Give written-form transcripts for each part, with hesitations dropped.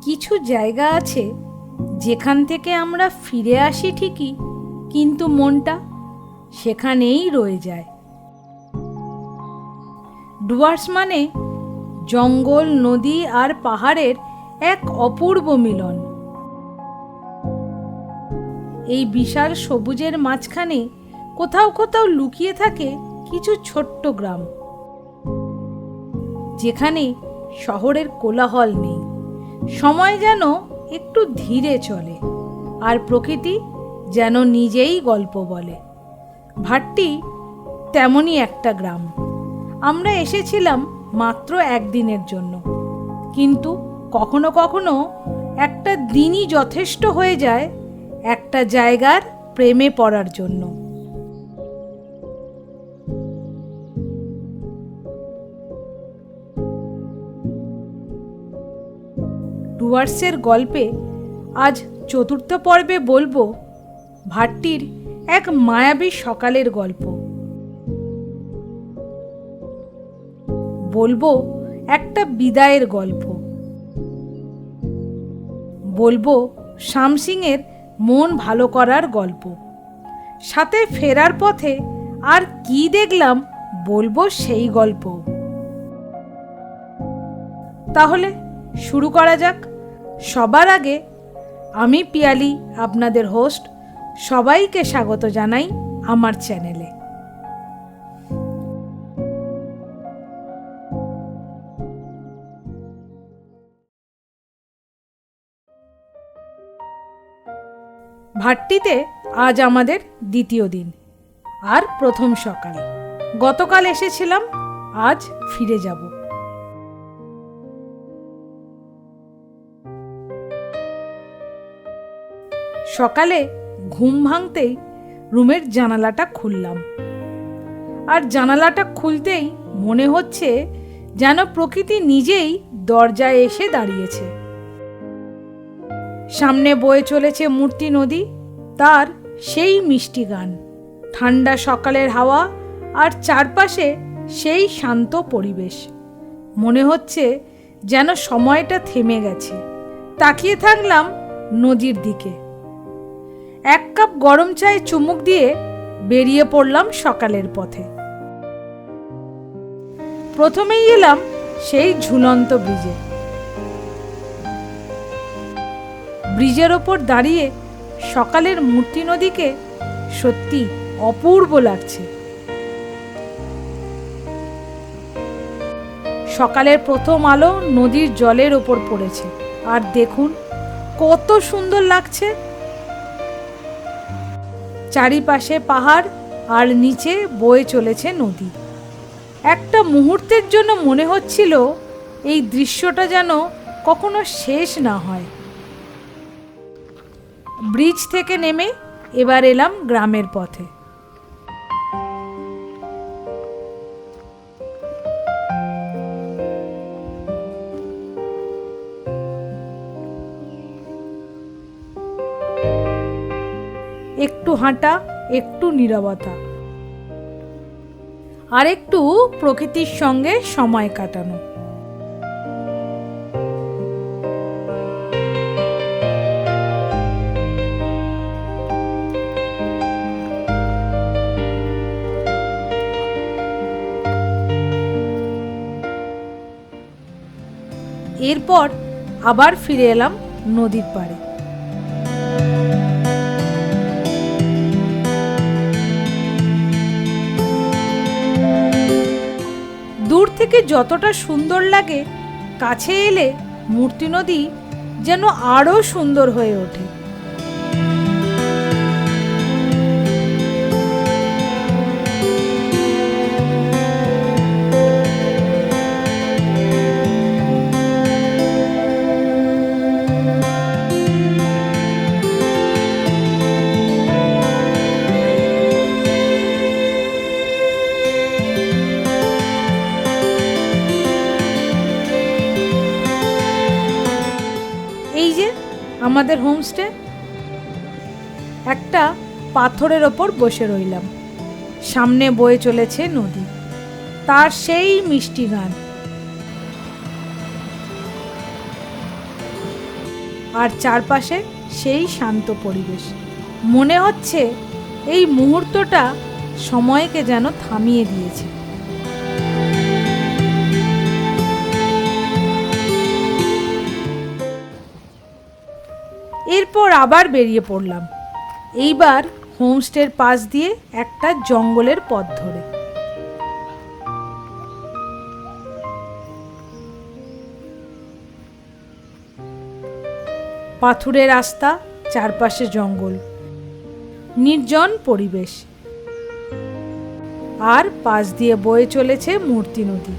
কিছু জায়গা আছে যেখান থেকে আমরা ফিরে আসি ঠিকই, কিন্তু মনটা সেখানেই রয়ে যায়। ডুয়ার্স মানে জঙ্গল, নদী আর পাহাড়ের এক অপূর্ব মিলন। এই বিশাল সবুজের মাঝখানে কোথাও কোথাও লুকিয়ে থাকে কিছু ছোট্ট গ্রাম, যেখানে শহরের কোলাহল নেই। সময় যেন একটু ধীরে চলে, আর প্রকৃতি যেন নিজেই গল্প বলে। ভাট্টি তেমনই একটা গ্রাম। আমরা এসেছিলাম মাত্র একদিনের জন্য, কিন্তু কখনো কখনো একটা দিনই যথেষ্ট হয়ে যায় একটা জায়গার প্রেমে পড়ার জন্য। ডুয়ার্সের গল্পে আজ চতুর্থ পর্বে বলবো ভাট্টির এক মায়াবী সকালের গল্প। বলবো একটা বিদায়ের গল্প। বলবো শ্যাম সিংয়ের মন ভালো করার গল্প। সাথে ফেরার পথে আর কি দেখলাম বলবো সেই গল্প। তাহলে শুরু করা যাক। সবার আগে আমি পিয়ালি, আপনাদের হোস্ট, সবাইকে স্বাগত জানাই আমার চ্যানেলে। ভাট্টিতে আজ আমাদের দ্বিতীয় দিন আর প্রথম সকাল। গতকাল এসেছিলাম, আজ ফিরে যাব। সকালে ঘুম ভাঙতেই রুমের জানালাটা খুললাম, আর জানালাটা খুলতেই মনে হচ্ছে যেন প্রকৃতি নিজেই দরজায় এসে দাঁড়িয়েছে। সামনে বয়ে চলেছে মূর্তি নদী, তার সেই মিষ্টি গান, ঠান্ডা সকালের হাওয়া আর চারপাশে সেই শান্ত পরিবেশ। মনে হচ্ছে যেন সময়টা থেমে গেছে। তাকিয়ে থাকলাম নদীর দিকে। এক কাপ গরম চায়ে চুমুক দিয়ে বেরিয়ে পড়লাম সকালের পথে। প্রথমেই এলাম সেই ঝুলন্ত ব্রিজে। ব্রিজের ওপর দাঁড়িয়ে সকালের মূর্তি নদীকে সত্যি অপূর্ব লাগছে। সকালের প্রথম আলো নদীর জলের ওপর পড়েছে, আর দেখুন কত সুন্দর লাগছে। চারিপাশে পাহাড় আর নিচে বয়ে চলেছে নদী। একটা মুহূর্তের জন্য মনে হচ্ছিল এই দৃশ্যটা যেন কখনো শেষ না হয়। ব্রিজ থেকে নেমে এবার এলাম গ্রামের পথে। একটু হাঁটা, একটু নীরবতা, আর একটু প্রকৃতির সঙ্গে সময় কাটানো। এরপর আবার ফিরে এলাম নদীর পাড়ে। দূর থেকে যতটা সুন্দর লাগে, কাছে এলে মূর্তি নদী যেন আরো সুন্দর হয়ে ওঠে। আমাদের হোমস্টে। একটা পাথরের ওপর বসে রইলাম। সামনে বয়ে চলেছে নদী, তার সেই মিষ্টি গান। আর চারপাশে সেই শান্ত পরিবেশ। মনে হচ্ছে এই মুহূর্তটা সময়কে যেন থামিয়ে দিয়েছে। এরপর আবার বেরিয়ে পড়লাম, এইবার হোমস্টের পাশ দিয়ে একটা জঙ্গলের পথ ধরে। পাথুরে রাস্তা, চারপাশে জঙ্গল, নির্জন পরিবেশ, আর পাশ দিয়ে বয়ে চলেছে মূর্তি নদী।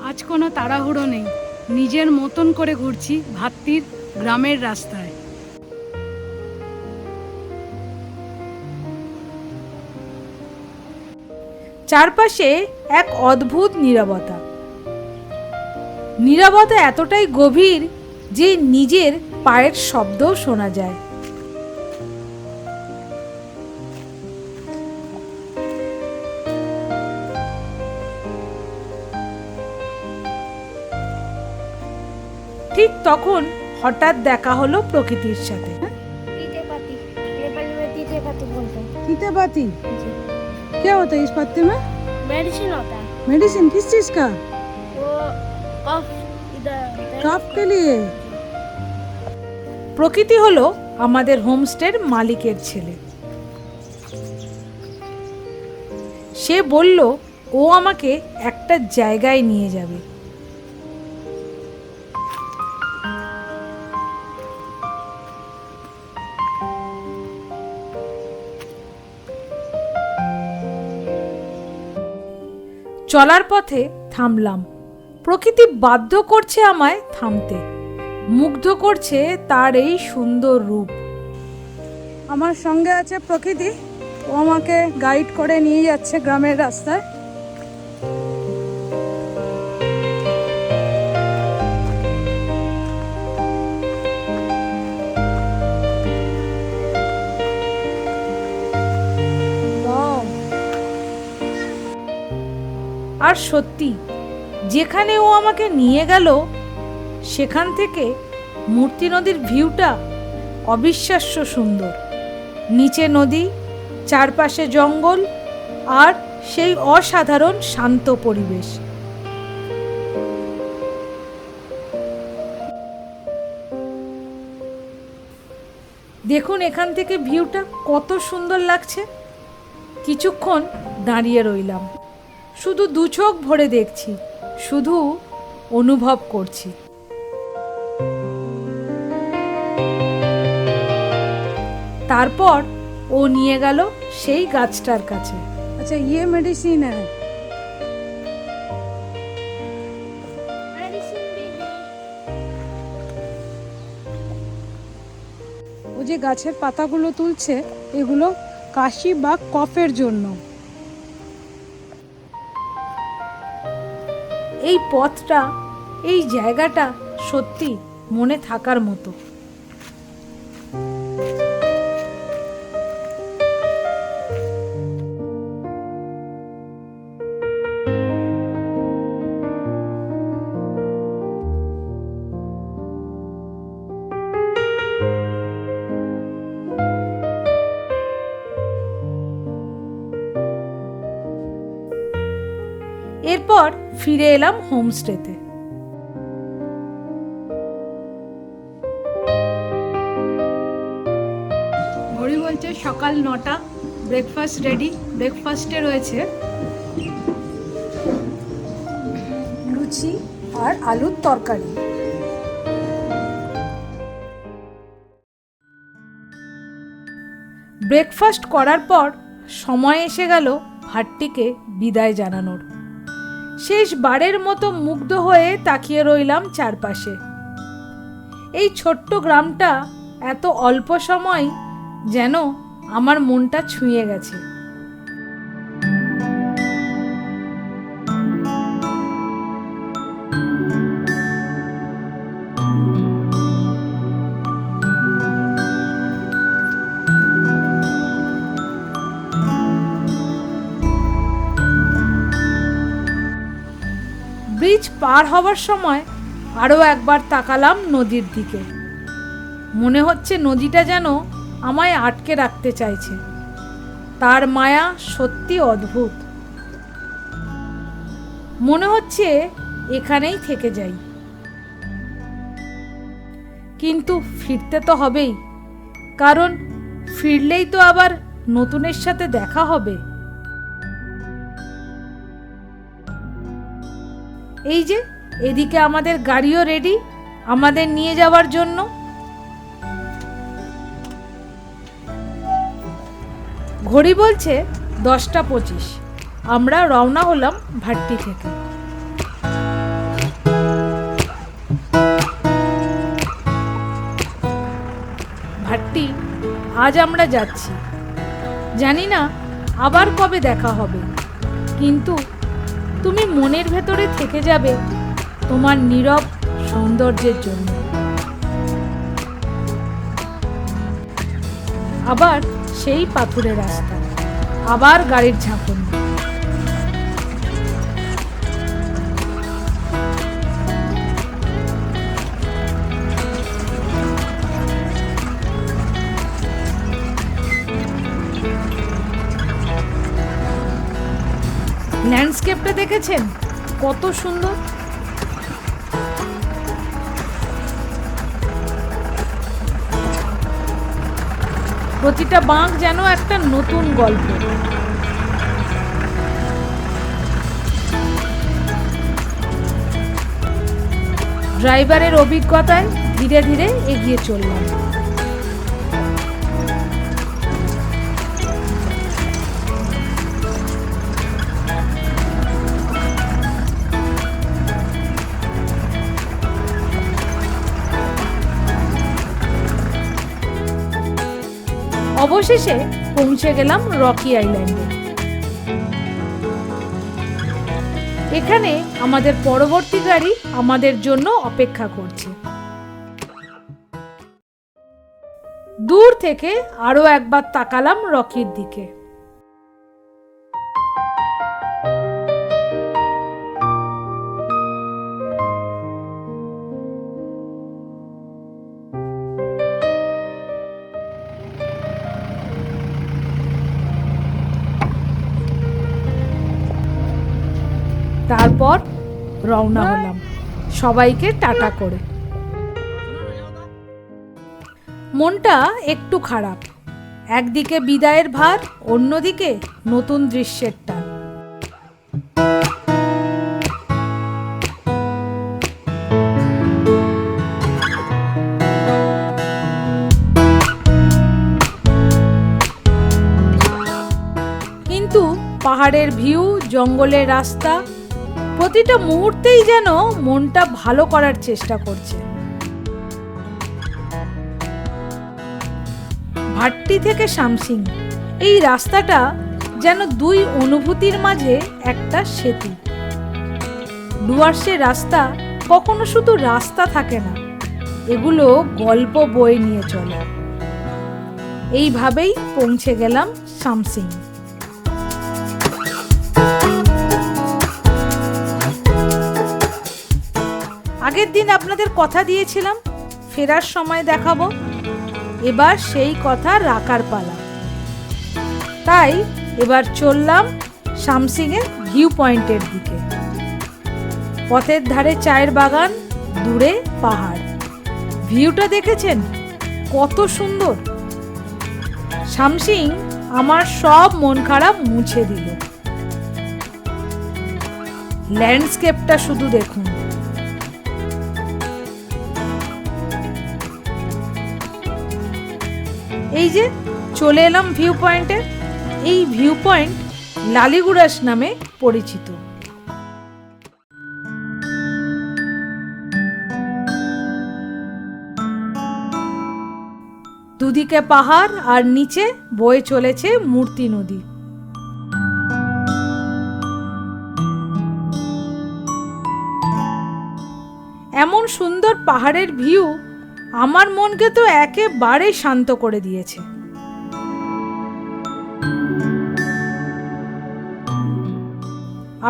আজ কোনো তাড়াহুড়ো নেই, নিজের মতন করে ঘুরছি ভাত্তির গ্রামের রাস্তায়। চারপাশে এক অদ্ভুত নীরবতা। নীরবতা এতটাই গভীর যে নিজের পায়ের শব্দও শোনা যায়। ঠিক তখন হঠাৎ দেখা হলো প্রকৃতির সাথে। तीते पाती क्या होता है इस पत्ते में? मेडिसिन होता है मेडिसिन किस चीज का? वो कफ इधर कफ के लिए। প্রকৃতি হলো আমাদের হোমস্টের মালিকের ছেলে। সে বলল ও আমাকে একটা জায়গায় নিয়ে যাবে। চলার পথে থামলাম। প্রকৃতি বাধ্য করছে আমায় থামতে, মুগ্ধ করছে তার এই সুন্দর রূপ। আমার সঙ্গে আছে প্রকৃতি, ও আমাকে গাইড করে নিয়ে যাচ্ছে গ্রামের রাস্তায়। আর সত্যি যেখানে ও আমাকে নিয়ে গেল সেখান থেকে মূর্তি নদীর ভিউটা অবিশ্বাস্য সুন্দর। নিচে নদী, চারপাশে জঙ্গল, আর সেই অসাধারণ শান্ত পরিবেশ। দেখুন এখান থেকে ভিউটা কত সুন্দর লাগছে। কিছুক্ষণ দাঁড়িয়ে রইলাম, শুধু দু চোখ ভরে দেখছি, শুধু অনুভব করছি। তারপর ও নিয়ে গেল সেই গাছটার কাছে। अच्छा ये मेडिसिन है। मेडिसिन भी है ও যে গাছের পাতাগুলো তুলছে এগুলো কাশি বা কফের জন্য। এই পথটা, এই জায়গাটা সত্যি মনে থাকার মতো। এরপর ফিরে এলাম হোমস্টেতে। ঘড়ি বলছে সকাল 9টা, ব্রেকফাস্ট রেডি। ব্রেকফাস্টে রয়েছে লুচি আর আলুর তরকারি। ব্রেকফাস্ট করার পর সময় এসে গেল ভাট্টিকে বিদায় জানানোর। শেষবারের মতো মুগ্ধ হয়ে তাকিয়ে রইলাম চারপাশে। এই ছোট্ট গ্রামটা এত অল্প সময় যেন আমার মনটা ছুঁয়ে গেছে। ব্রিজ পার হওয়ার সময় আরও একবার তাকালাম নদীর দিকে। মনে হচ্ছে নদীটা যেন আমায় আটকে রাখতে চাইছে। তার মায়া সত্যি অদ্ভুত। মনে হচ্ছে এখানেই থেকে যাই, কিন্তু ফিরতে তো হবেই, কারণ ফিরলেই তো আবার নতুনের সাথে দেখা হবে। এই যে এদিকে আমাদের গাড়িও রেডি আমাদের নিয়ে যাওয়ার জন্য। ঘড়ি বলছে 10টা 25। আমরা রওনা হলাম ভাট্টি থেকে। ভাট্টি আজ আমরা যাচ্ছি, জানি না আবার কবে দেখা হবে, কিন্তু তুমি মনের ভেতরে থেকে যাবে তোমার নীরব সৌন্দর্যের জন্য। আবার সেই পাথুরে রাস্তা, আবার গাড়ির ঝাঁকুনি। ল্যান্ডস্কেপটা দেখেছেন কত সুন্দর? প্রতিটা বাঁক যেন একটা নতুন গল্প। ড্রাইভারের অভিজ্ঞতায় ধীরে ধীরে এগিয়ে চললাম। অবশেষে পৌঁছে গেলাম রকি আইল্যান্ডে। এখানে আমাদের পরবর্তী গাড়ি আমাদের জন্য অপেক্ষা করছে। দূর থেকে আরো একবার তাকালাম রকির দিকে। তারপর রওনা হলাম সবাইকে টাটা করে। মনটা একটু খারাপ, একদিকে বিদায়ের ভার, অন্যদিকে নতুন দৃশ্যের টান। কিন্তু পাহাড়ের ভিউ, জঙ্গলের রাস্তা, প্রতিটা মুহূর্তেই যেন মনটা ভালো করার চেষ্টা করছে। ভাট্টি থেকে শামসিং এই রাস্তাটা যেন দুই অনুভূতির মাঝে একটা সেতু। ডুয়ার্সের রাস্তা কখনো শুধু রাস্তা থাকে না, এগুলো গল্প বয়ে নিয়ে চলে। এইভাবেই পৌঁছে গেলাম শামসিং। আগের দিন আপনাদের কথা দিয়েছিলাম ফেরার সময় দেখাবো, এবার সেই কথা রাখার পালা। তাই এবার চললাম শামসিংয়ের ভিউ পয়েন্টের দিকে। পথের ধারে চায়ের বাগান, দূরে পাহাড়। ভিউটা দেখেছেন কত সুন্দর? শামসিং আমার সব মন খারাপ মুছে দিল। ল্যান্ডস্কেপটা শুধু দেখুন। এই যে চলে এলাম ভিউ পয়েন্টে। এই ভিউ পয়েন্ট লালিগুড়াস নামে পরিচিত। দুদিকে পাহাড় আর নিচে বয়ে চলেছে মূর্তি নদী। এমন সুন্দর পাহাড়ের ভিউ আমার মনকে তো একেবারে শান্ত করে দিয়েছে।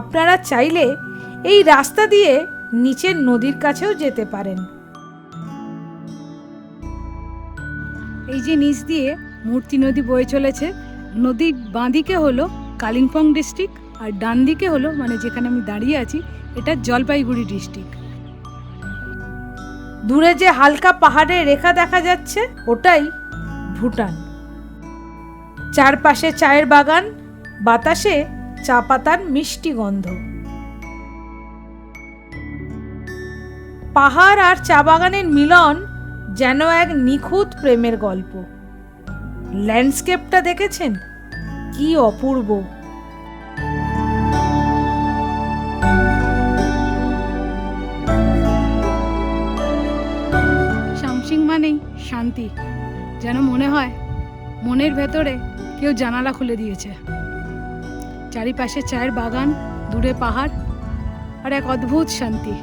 আপনারা চাইলে এই রাস্তা দিয়ে নিচের নদীর কাছেও যেতে পারেন। এই যে নিচ দিয়ে মূর্তি নদী বয়ে চলেছে, নদীর বাঁদিকে হলো কালিম্পং ডিস্ট্রিক্ট আর ডান দিকে হলো, মানে যেখানে আমি দাঁড়িয়ে আছি, এটা জলপাইগুড়ি ডিস্ট্রিক্ট। দূরে যে হালকা পাহাড়ের রেখা দেখা যাচ্ছে ওটাই ভুটান। চারপাশে চায়ের বাগান, বাতাসে চা পাতার মিষ্টি গন্ধ। পাহাড় আর চা বাগানের মিলন যেন এক নিখুঁত প্রেমের গল্প। ল্যান্ডস্কেপটা দেখেছেন কি অপূর্ব! শামসিং মানেই শান্তি, যেন মনে হয় মনের ভেতরে কেউ জানালা খুলে দিয়েছে। চারিপাশে চায়ের বাগান, দূরে পাহাড় আর এক অদ্ভুত শান্তি।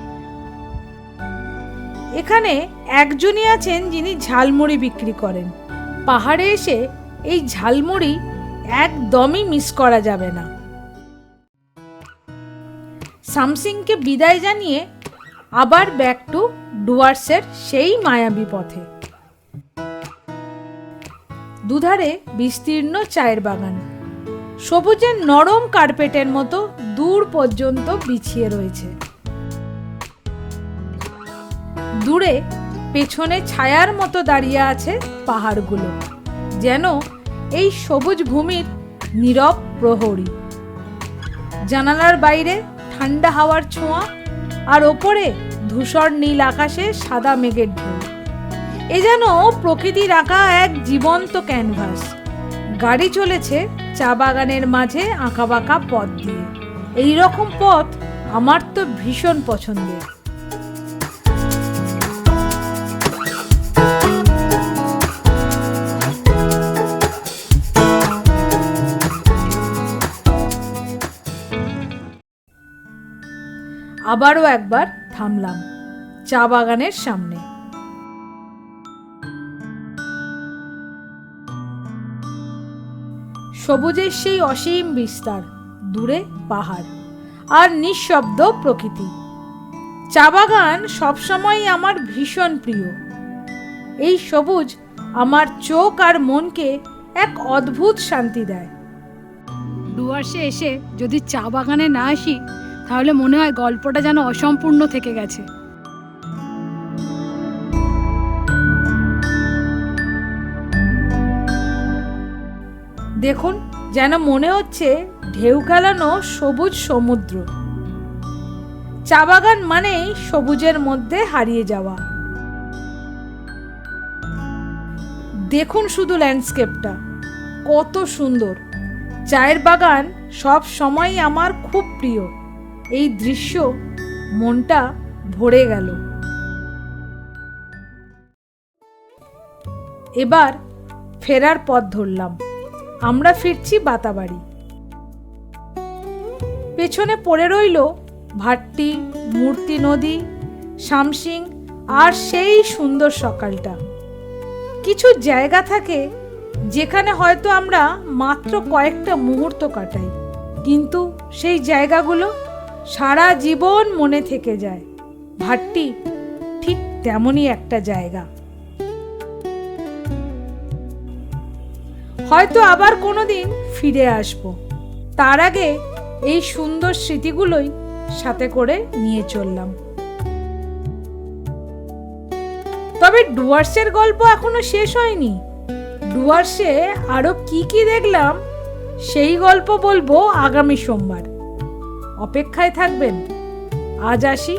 এখানে একজনই আছেন যিনি ঝালমুড়ি বিক্রি করেন। পাহাড়ে এসে এই ঝালমুড়ি একদমই মিস করা যাবে না। শামসিংকে বিদায় জানিয়ে আবার ব্যাক টু ডুয়ার্সের সেই মায়াবী পথে। দুধারে বিস্তীর্ণ চায়ের বাগান, সবুজের নরম কার্পেটের মতো দূর পর্যন্ত বিছিয়ে রয়েছে। দূরে পেছনে ছায়ার মতো দাঁড়িয়ে আছে পাহাড়গুলো, যেন এই সবুজ ভূমির নীরব প্রহরী। জানালার বাইরে ঠান্ডা হাওয়ার ছোঁয়া, আর ওপরে ধূসর নীল আকাশে সাদা মেঘের ঢেউ। এ যেন প্রকৃতির আঁকা এক জীবন্ত ক্যানভাস। গাড়ি চলেছে চা বাগানের মাঝে আঁকাবাঁকা পথ দিয়ে। এই রকম পথ আমার তো ভীষণ পছন্দের। আবারও একবার থামলাম চা বাগানের সামনে। সবুজের সেই অসীম বিস্তার, দূরে পাহাড় আর নিঃশব্দ প্রকৃতি। চা বাগান সবসময় আমার ভীষণ প্রিয়। এই সবুজ আমার চোখ আর মনকে এক অদ্ভুত শান্তি দেয়। ডুয়ার্সে এসে যদি চা বাগানে না আসি, তাহলে মনে হয় গল্পটা যেন অসম্পূর্ণ থেকে গেছে। দেখুন, যেন মনে হচ্ছে ঢেউ খেলানো সবুজ সমুদ্র। চা বাগান মানেই সবুজের মধ্যে হারিয়ে যাওয়া। দেখুন শুধু ল্যান্ডস্কেপটা কত সুন্দর। চায়ের বাগান সব সময় আমার খুব প্রিয়। এই দৃশ্য মনটা ভরে গেল। এবার ফেরার পথ ধরলাম। আমরা ফিরছি বাতাবাড়ি। পেছনে পড়ে রইল ভাট্টি, মূর্তি নদী, শামসিং আর সেই সুন্দর সকালটা। কিছু জায়গা থাকে যেখানে হয়তো আমরা মাত্র কয়েকটা মুহূর্ত কাটাই, কিন্তু সেই জায়গাগুলো সারা জীবন মনে থেকে যায়। ভাট্টি ঠিক তেমনই একটা জায়গা। হয়তো আবার কোনোদিন ফিরে আসব। তার আগে এই সুন্দর স্মৃতিগুলোই সাথে করে নিয়ে চললাম। তবে ডুয়ার্সের গল্প এখনো শেষ হয়নি। ডুয়ার্সে আরো কি কি দেখলাম সেই গল্প বলবো আগামী সোমবার। অপেক্ষায় থাকবেন। আজ আসি।